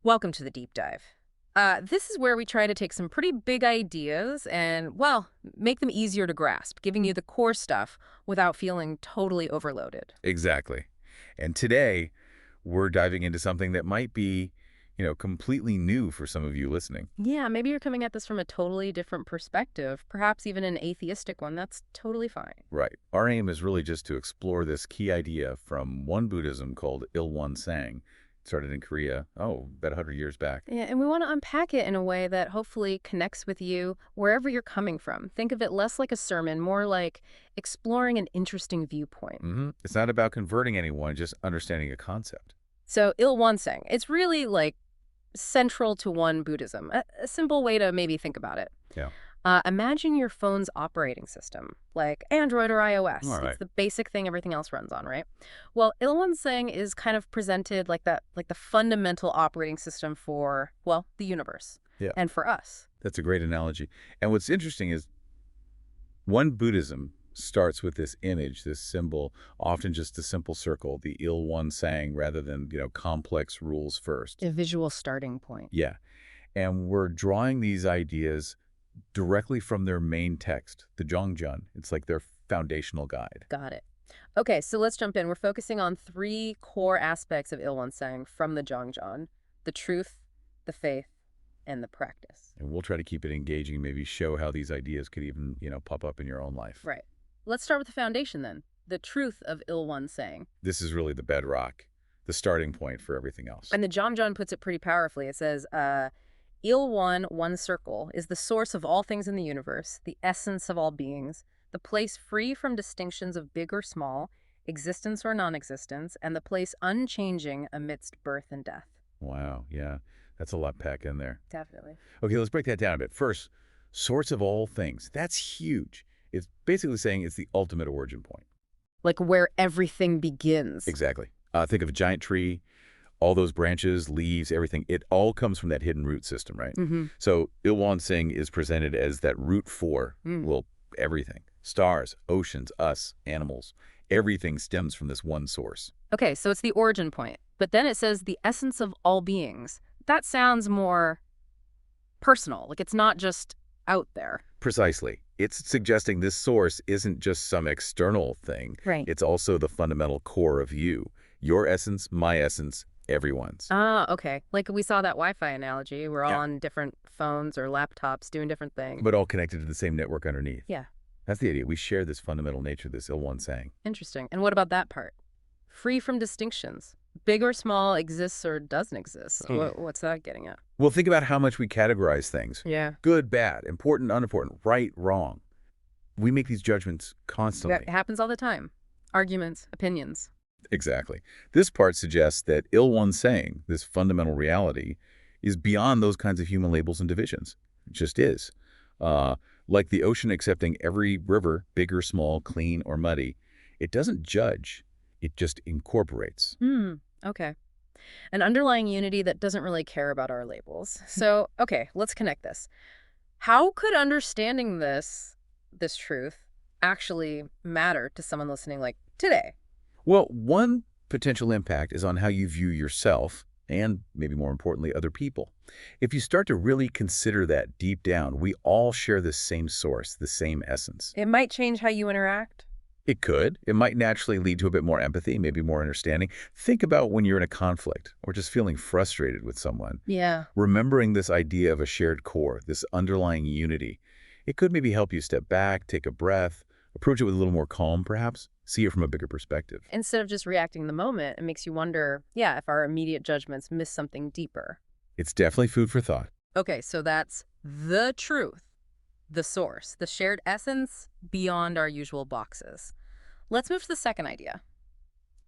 Welcome to the deep dive. This is where we try to take some pretty big ideas and, well, make them easier to grasp, giving you the core stuff without feeling totally overloaded. Exactly. And today, we're diving into something that might be, completely new for some of you listening. Yeah, maybe you're coming at this from a totally different perspective, perhaps even an atheistic one. That's totally fine. Right. Our aim is really just to explore this key idea from Won Buddhism called Won Sang. It started in Korea, about 100 years back. Yeah, and we want to unpack it in a way that hopefully connects with you wherever you're coming from. Think of it less like a sermon, more like exploring an interesting viewpoint. It's not about converting anyone, just understanding a concept. So, Ilwanseng, it's really like central to Won Buddhism. A simple way to maybe think about it. Yeah. Imagine your phone's operating system, like Android or iOS. All right. It's the basic thing everything else runs on, right? Well, Ilwanseng is kind of presented like that, like the fundamental operating system for, well, the universe. Yeah. And for us. That's a great analogy. And what's interesting is Won Buddhism starts with this image, this symbol, often just a simple circle, the Il Won Sang, rather than, complex rules first. A visual starting point. Yeah. And we're drawing these ideas directly from their main text, the Zhongjun. It's like their foundational guide. Got it. Okay, so let's jump in. We're focusing on three core aspects of Ilwanseng from the Zhongzhan: the truth, the faith, and the practice. And we'll try to keep it engaging, maybe show how these ideas could even, pop up in your own life. Right. Let's start with the foundation then. The truth of Ilwanseng. This is really the bedrock, the starting point for everything else. And the Zhongzhan puts it pretty powerfully. It says, Il one circle, is the source of all things in the universe, the essence of all beings, the place free from distinctions of big or small, existence or non-existence, and the place unchanging amidst birth and death. Wow, yeah. That's a lot packed in there. Definitely. Okay, let's break that down a bit. First, source of all things. That's huge. It's basically saying it's the ultimate origin point. Like where everything begins. Exactly. Think of a giant tree, all those branches, leaves, everything. It all comes from that hidden root system, right? So Ilwan Singh is presented as that root for, well, everything. Stars, oceans, us, animals. Everything stems from this one source. Okay, so it's the origin point. But then it says the essence of all beings. That sounds more personal. Like it's not just out there. Precisely. It's suggesting this source isn't just some external thing. Right. It's also the fundamental core of you. Your essence, my essence, everyone's. Ah, okay. Like we saw that Wi-Fi analogy. We're all Yeah. on different phones or laptops doing different things. But all connected to the same network underneath. Yeah, That's the idea. We share this fundamental nature, this Ilwan Sang. interesting. And what about that part? Free from distinctions. Big or small, exists or doesn't exist. What's that getting at? Well, think about how much we categorize things. Yeah. Good, bad, important, unimportant, right, wrong. We make these judgments constantly. That happens all the time. Arguments, opinions. Exactly. This part suggests that Ilwan Sang, this fundamental reality, is beyond those kinds of human labels and divisions. It just is. Like the ocean accepting every river, big or small, clean or muddy, it doesn't judge. It just incorporates. Okay. An underlying unity that doesn't really care about our labels. So, okay, let's connect this. How could understanding this truth, actually matter to someone listening like today? Well, one potential impact is on how you view yourself and, maybe more importantly, other people. If you start to really consider that deep down, we all share the same source, the same essence. It might change how you interact. It could. It might naturally lead to a bit more empathy, maybe more understanding. Think about when you're in a conflict or just feeling frustrated with someone. Yeah. Remembering this idea of a shared core, this underlying unity, it could maybe help you step back, take a breath, approach it with a little more calm, perhaps, see it from a bigger perspective. Instead of just reacting in the moment, it makes you wonder, yeah, if our immediate judgments miss something deeper. It's definitely food for thought. Okay, so that's the truth, the source, the shared essence beyond our usual boxes. Let's move to the second idea.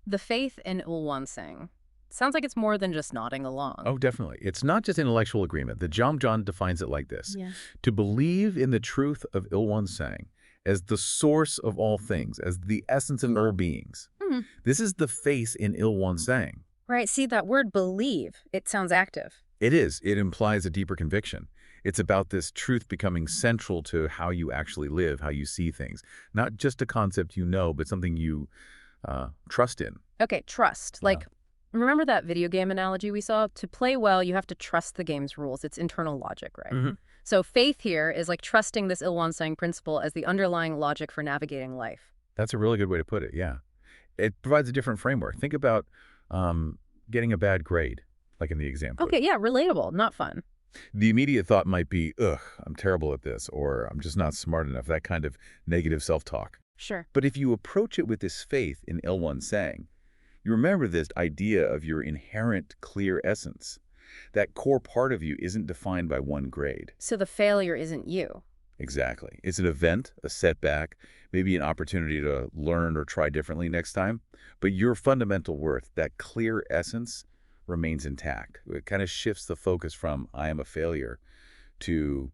The faith in Ulwanseng. Sounds like it's more than just nodding along. Oh, definitely. It's not just intellectual agreement. The Zhongzhan defines it like this. Yeah. To believe in the truth of Ilwan Sang as the source of all things, as the essence of all beings. This is the faith in Ilwan Sang. Right, see that word believe, it sounds active. It is. It implies a deeper conviction. It's about this truth becoming central to how you actually live, how you see things. Not just a concept you know, but something you trust in. Okay, trust. Like Remember that video game analogy we saw? To play well, you have to trust the game's rules. It's internal logic, right? Hmm. So faith here is like trusting this Ilwan-Sang principle as the underlying logic for navigating life. That's a really good way to put it, yeah. It provides a different framework. Think about um, getting a bad grade, like in the exam put. Okay, yeah, relatable, not fun. The immediate thought might be, ugh, I'm terrible at this, or I'm just not smart enough, that kind of negative self-talk. Sure. But if you approach it with this faith in Il Sang, you remember this idea of your inherent clear essence. That core part of you isn't defined by one grade. So the failure isn't you. Exactly. It's an event, a setback, maybe an opportunity to learn or try differently next time. But your fundamental worth, that clear essence, remains intact. It kind of shifts the focus from I am a failure to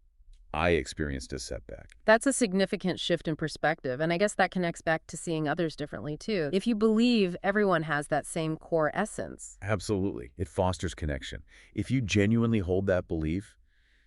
I experienced a setback. That's a significant shift in perspective, and I guess that connects back to seeing others differently, too. If you believe everyone has that same core essence. Absolutely. It fosters connection. If you genuinely hold that belief,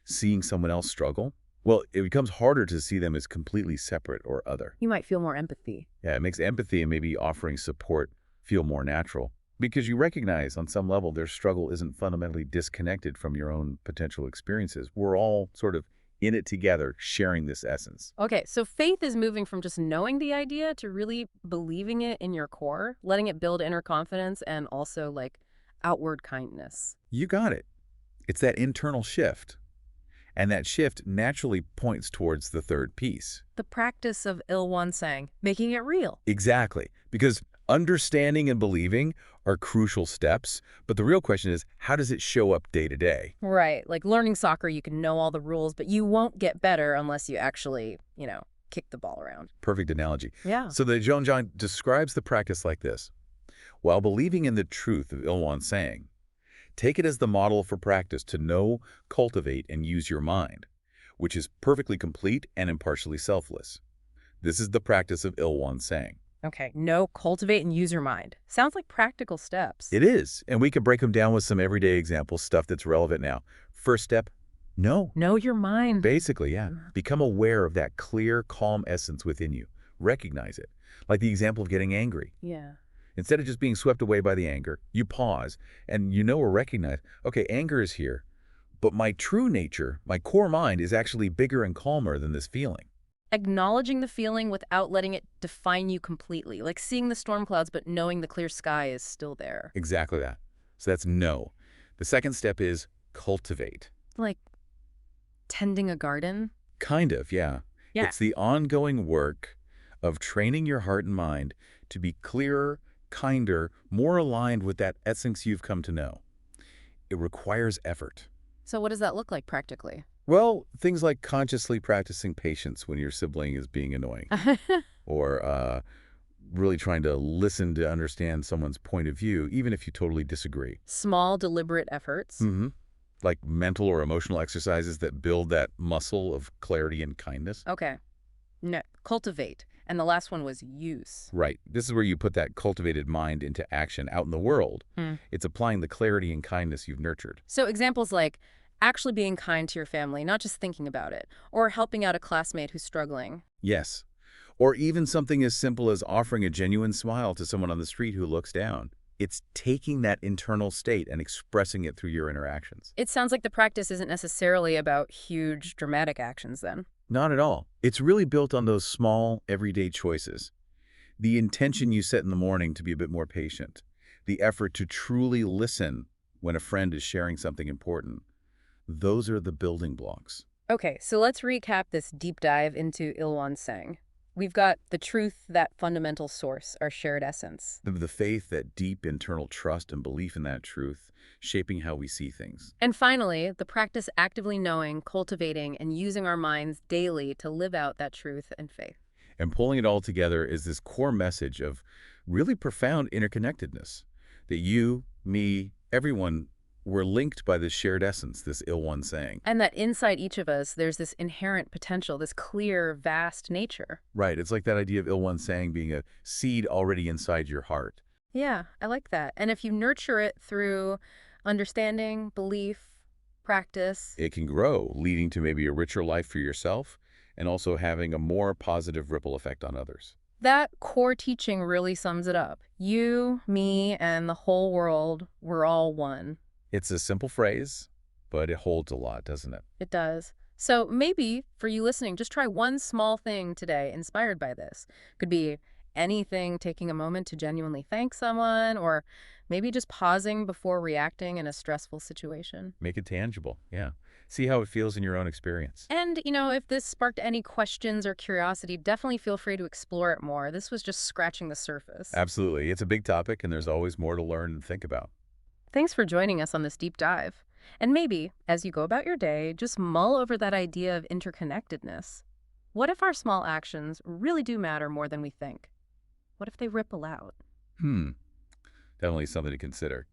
seeing someone else struggle, well, it becomes harder to see them as completely separate or other. You might feel more empathy. Yeah, it makes empathy and maybe offering support feel more natural because you recognize on some level their struggle isn't fundamentally disconnected from your own potential experiences. We're all sort of in it together, sharing this essence. Okay, so faith is moving from just knowing the idea to really believing it in your core, letting it build inner confidence and also like outward kindness. You got it. It's that internal shift. And that shift naturally points towards the third piece. The practice of Ilwan-Sang, making it real. Exactly. Because understanding and believing are crucial steps, but the real question is, how does it show up day to day? Right, like learning soccer, you can know all the rules, but you won't get better unless you actually, kick the ball around. Perfect analogy. Yeah. So the Zhongzhang describes the practice like this. While believing in the truth of Ilwan Sang, take it as the model for practice to know, cultivate, and use your mind, which is perfectly complete and impartially selfless. This is the practice of Ilwan Sang. Okay, know, cultivate, and use your mind. Sounds like practical steps. It is, and we can break them down with some everyday examples, stuff that's relevant now. First step, know. Know your mind. Basically, yeah. Become aware of that clear, calm essence within you. Recognize it. Like the example of getting angry. Yeah. Instead of just being swept away by the anger, you pause and you know or recognize, okay, anger is here, but my true nature, my core mind is actually bigger and calmer than this feeling. Acknowledging the feeling without letting it define you completely, like seeing the storm clouds but knowing the clear sky is still there. Exactly that. So that's know. The second step is cultivate. Like tending a garden? Kind of, yeah. Yeah. It's the ongoing work of training your heart and mind to be clearer, kinder, more aligned with that essence you've come to know. It requires effort. So what does that look like practically? Well, things like consciously practicing patience when your sibling is being annoying, or really trying to listen to understand someone's point of view, even if you totally disagree. Small, deliberate efforts. Mm-hmm. Like mental or emotional exercises that build that muscle of clarity and kindness. Okay. No, cultivate. And the last one was use. Right. This is where you put that cultivated mind into action out in the world. It's applying the clarity and kindness you've nurtured. So examples like actually being kind to your family, not just thinking about it, or helping out a classmate who's struggling. Yes. Or even something as simple as offering a genuine smile to someone on the street who looks down. It's taking that internal state and expressing it through your interactions. It sounds like the practice isn't necessarily about huge, dramatic actions then. Not at all. It's really built on those small, everyday choices. The intention you set in the morning to be a bit more patient. The effort to truly listen when a friend is sharing something important. Those are the building blocks. Okay, so let's recap this deep dive into Ilwan-Sang. We've got the truth, that fundamental source, our shared essence. The faith, that deep internal trust and belief in that truth, shaping how we see things. And finally, the practice actively knowing, cultivating, and using our minds daily to live out that truth and faith. And pulling it all together is this core message of really profound interconnectedness. That you, me, everyone, we're linked by this shared essence, this Ilwan Sang. And that inside each of us, there's this inherent potential, this clear, vast nature. Right. It's like that idea of Ilwan Sang being a seed already inside your heart. Yeah, I like that. And if you nurture it through understanding, belief, practice, It can grow, leading to maybe a richer life for yourself and also having a more positive ripple effect on others. That core teaching really sums it up. You, me, and the whole world, we're all one. It's a simple phrase, but it holds a lot, doesn't it? It does. So maybe for you listening, just try one small thing today inspired by this. Could be anything, taking a moment to genuinely thank someone, or maybe just pausing before reacting in a stressful situation. Make it tangible. Yeah. See how it feels in your own experience. And, if this sparked any questions or curiosity, definitely feel free to explore it more. This was just scratching the surface. Absolutely. It's a big topic, and there's always more to learn and think about. Thanks for joining us on this deep dive. And maybe, as you go about your day, just mull over that idea of interconnectedness. What if our small actions really do matter more than we think? What if they ripple out? Hmm. Definitely something to consider.